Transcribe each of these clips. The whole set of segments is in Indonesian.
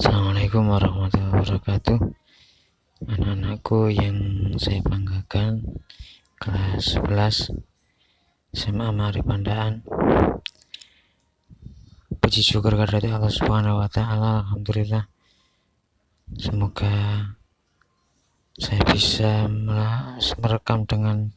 Assalamualaikum warahmatullahi wabarakatuh. Anak-anakku yang saya banggakan, kelas 11 SMA Mari Pandaan. Puji syukur kehadirat Allah Subhanahu wa taala. Alhamdulillah. Semoga saya bisa merekam dengan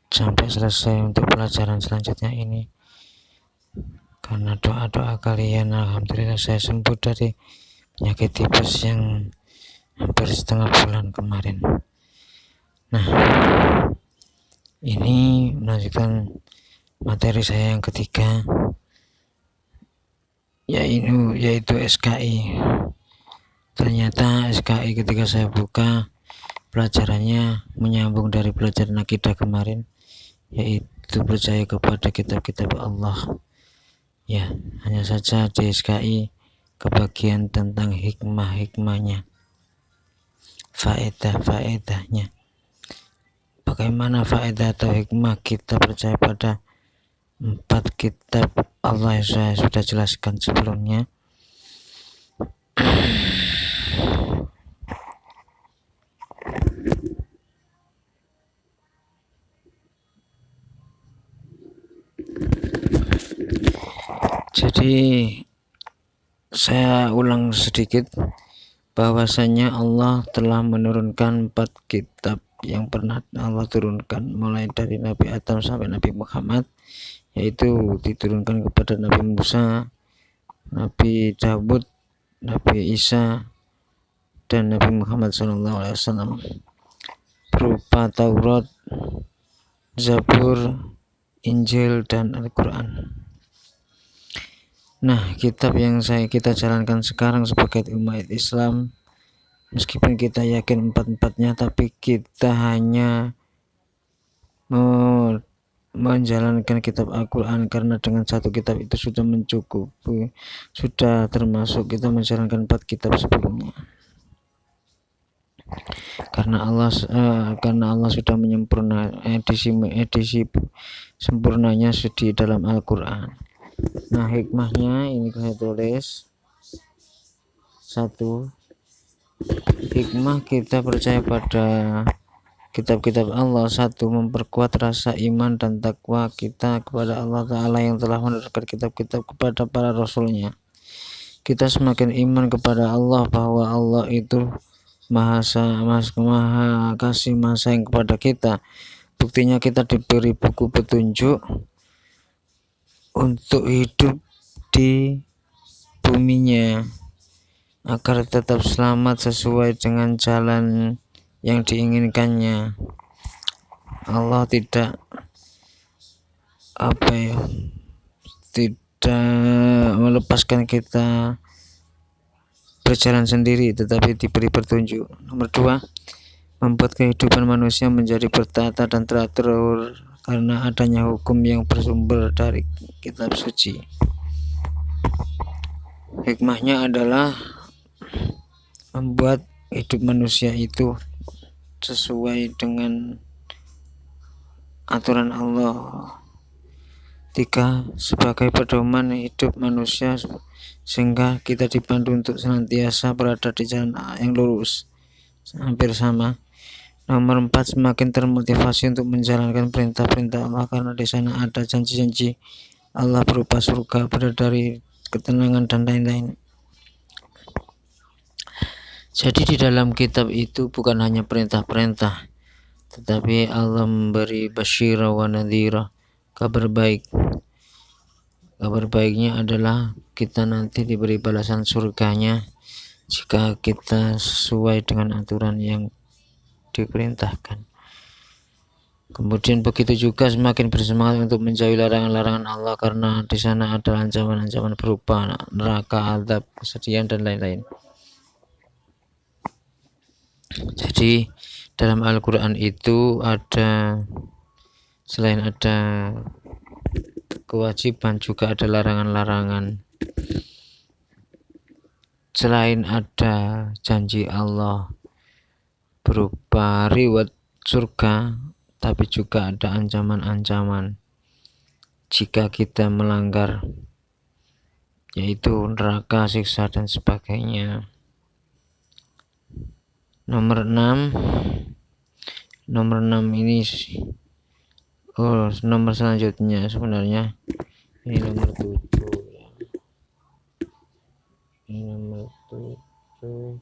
sampai selesai untuk pelajaran selanjutnya ini. Karena doa-doa kalian, alhamdulillah saya sembuh dari penyakit tipes yang hampir setengah bulan kemarin. Nah, ini melanjutkan materi saya yang ketiga, yaitu SKI. Ternyata SKI ketika saya buka pelajarannya menyambung dari pelajaran akidah kemarin, yaitu percaya kepada kitab-kitab Allah. Ya, hanya saja di SKI kebagian tentang hikmah-hikmahnya, faedah-faedahnya. Bagaimana faedah atau hikmah kita percaya pada 4 kitab Allah yang saya sudah jelaskan sebelumnya. Jadi saya ulang sedikit, bahwasanya Allah telah menurunkan 4 kitab yang pernah Allah turunkan, mulai dari Nabi Adam sampai Nabi Muhammad, yaitu diturunkan kepada Nabi Musa, Nabi Daud, Nabi Isa, dan Nabi Muhammad SAW, berupa Taurat, Zabur, Injil, dan Al-Quran. Nah, kitab yang kita jalankan sekarang sebagai umat Islam, meskipun kita yakin 4-4-nya, tapi kita hanya menjalankan kitab Al-Quran, karena dengan 1 kitab itu sudah mencukupi, sudah termasuk kita menjalankan 4 kitab sebelumnya. Karena Allah sudah menyempurnakan edisi sempurnanya di dalam Al-Quran. Nah, hikmahnya ini saya tulis. 1. Hikmah kita percaya pada kitab-kitab Allah. 1. Memperkuat rasa iman dan takwa kita kepada Allah Ta'ala yang telah menurunkan kitab-kitab kepada para rasulnya. Kita semakin iman kepada Allah, bahwa Allah itu maha kasih, maha sayang kepada kita. Buktinya kita diberi buku petunjuk untuk hidup di buminya, agar tetap selamat sesuai dengan jalan yang diinginkannya. Allah tidak melepaskan kita berjalan sendiri, tetapi diberi petunjuk. Nomor 2, membuat kehidupan manusia menjadi bertata dan teratur karena adanya hukum yang bersumber dari kitab suci. Hikmahnya adalah membuat hidup manusia itu sesuai dengan aturan Allah. 3, sebagai pedoman hidup manusia, sehingga kita dipandu untuk senantiasa berada di jalan yang lurus. Hampir sama. Nomor 4, semakin termotivasi untuk menjalankan perintah-perintah Allah, karena di sana ada janji-janji Allah berupa surga, bidadari, ketenangan, dan lain-lain. Jadi di dalam kitab itu bukan hanya perintah-perintah, tetapi Allah memberi basyira wa nadhira, kabar baik. Kabar baiknya adalah kita nanti diberi balasan surganya jika kita sesuai dengan aturan yang diperintahkan. Kemudian begitu juga semakin bersemangat untuk menjauhi larangan-larangan Allah, karena di sana ada ancaman-ancaman berupa neraka, azab, kesedihan, dan lain-lain. Jadi dalam Al-Quran itu selain ada kewajiban, juga ada larangan-larangan. Selain ada janji Allah berupa reward surga, tapi juga ada ancaman-ancaman jika kita melanggar yaitu neraka, siksa dan sebagainya. Nomor 6 ini nomor selanjutnya sebenarnya ini nomor 7 ya. Ini nomor 7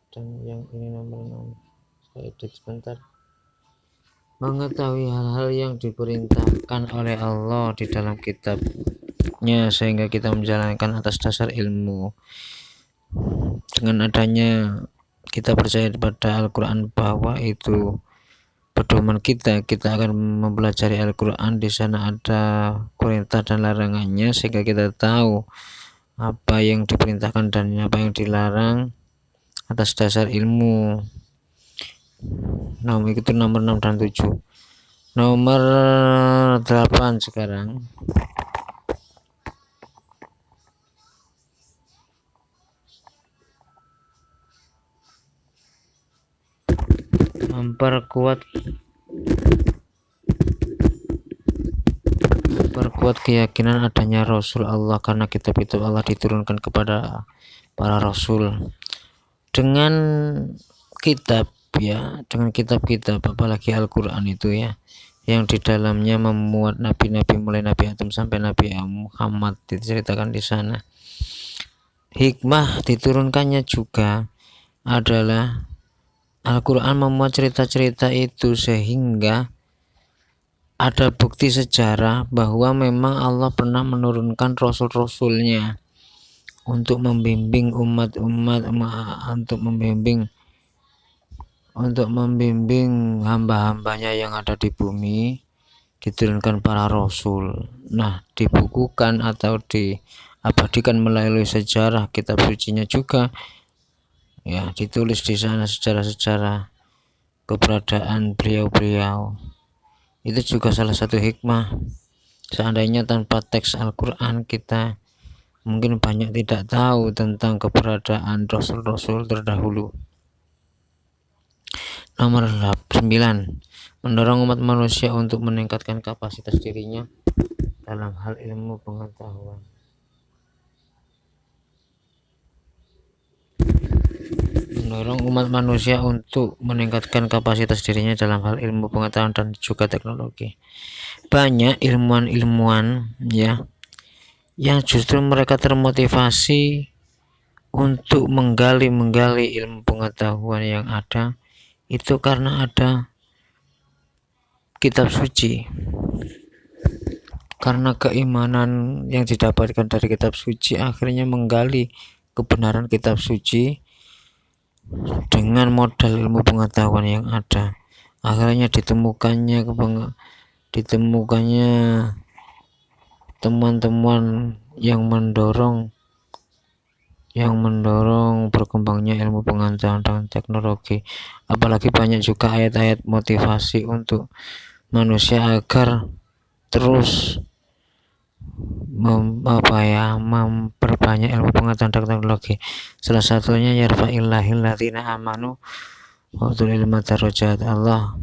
dan yang ini nomor 6. Saya edit sebentar. Mengetahui hal-hal yang diperintahkan oleh Allah di dalam kitabnya sehingga kita menjalankan atas dasar ilmu. Dengan adanya kita percaya pada Al-Quran bahwa itu pedoman kita akan mempelajari Al-Quran. Di sana ada perintah dan larangannya sehingga kita tahu apa yang diperintahkan dan apa yang dilarang atas dasar ilmu. Nah, itu nomor 6 dan 7. Nomor 8 sekarang. Memperkuat keyakinan adanya Rasul Allah, karena kitab-kitab Allah diturunkan kepada para Rasul. Dengan kitab apalagi Al-Quran itu ya, yang di dalamnya memuat nabi-nabi mulai Nabi Adam sampai Nabi Muhammad diceritakan di sana. Hikmah diturunkannya juga adalah Al-Quran memuat cerita-cerita itu sehingga ada bukti sejarah bahwa memang Allah pernah menurunkan rasul-rasulnya untuk membimbing untuk membimbing hamba-hambanya yang ada di bumi. Diturunkan para rasul. Nah, dibukukan atau diabadikan melalui sejarah kitab sucinya juga ya, ditulis di sana sejarah-sejarah keberadaan beliau-beliau. Itu juga salah satu hikmah. Seandainya tanpa teks Al-Quran kita mungkin banyak tidak tahu tentang keberadaan rasul-rasul terdahulu. Nomor 9, mendorong umat manusia untuk meningkatkan kapasitas dirinya dalam hal ilmu pengetahuan. Mendorong umat manusia untuk meningkatkan kapasitas dirinya dalam hal ilmu pengetahuan dan juga teknologi. Banyak ilmuwan ya yang justru mereka termotivasi untuk menggali ilmu pengetahuan yang ada itu karena ada kitab suci. Karena keimanan yang didapatkan dari kitab suci, akhirnya menggali kebenaran kitab suci dengan modal ilmu pengetahuan yang ada. Akhirnya ditemukannya temuan-temuan yang mendorong berkembangnya ilmu pengetahuan dan teknologi. Apalagi banyak juga ayat-ayat motivasi untuk manusia agar terus memperbanyak ilmu pengetahuan dan teknologi. Salah satunya yarfa'illahil ladzina amanu wa utul ilma darajat. Allah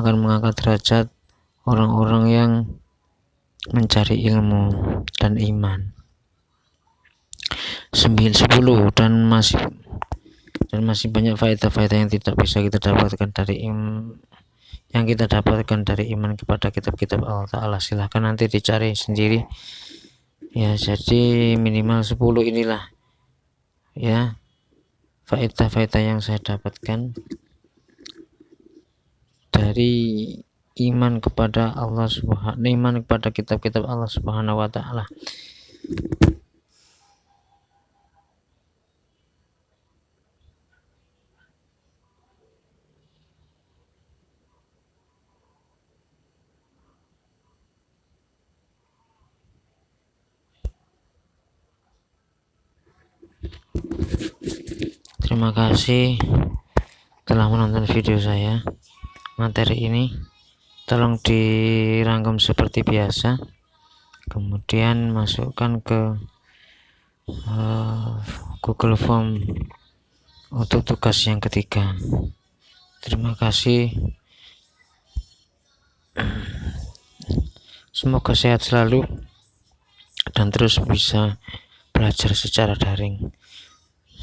akan mengangkat derajat orang-orang yang mencari ilmu dan iman. 10 dan masih banyak faedah-faedah yang tidak bisa kita dapatkan dari iman kepada kitab-kitab Allah Ta'ala. Silahkan nanti dicari sendiri ya. Jadi minimal 10 inilah ya faedah-faedah yang saya dapatkan dari iman kepada Allah iman kepada kitab-kitab Allah Subhanahu wa Ta'ala. Terima kasih telah menonton video saya. Materi ini tolong dirangkum seperti biasa, kemudian masukkan ke Google Form untuk tugas yang ketiga. Terima kasih. Semoga sehat selalu dan terus bisa belajar secara daring.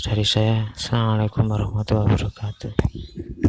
Dari saya, Assalamualaikum warahmatullahi wabarakatuh.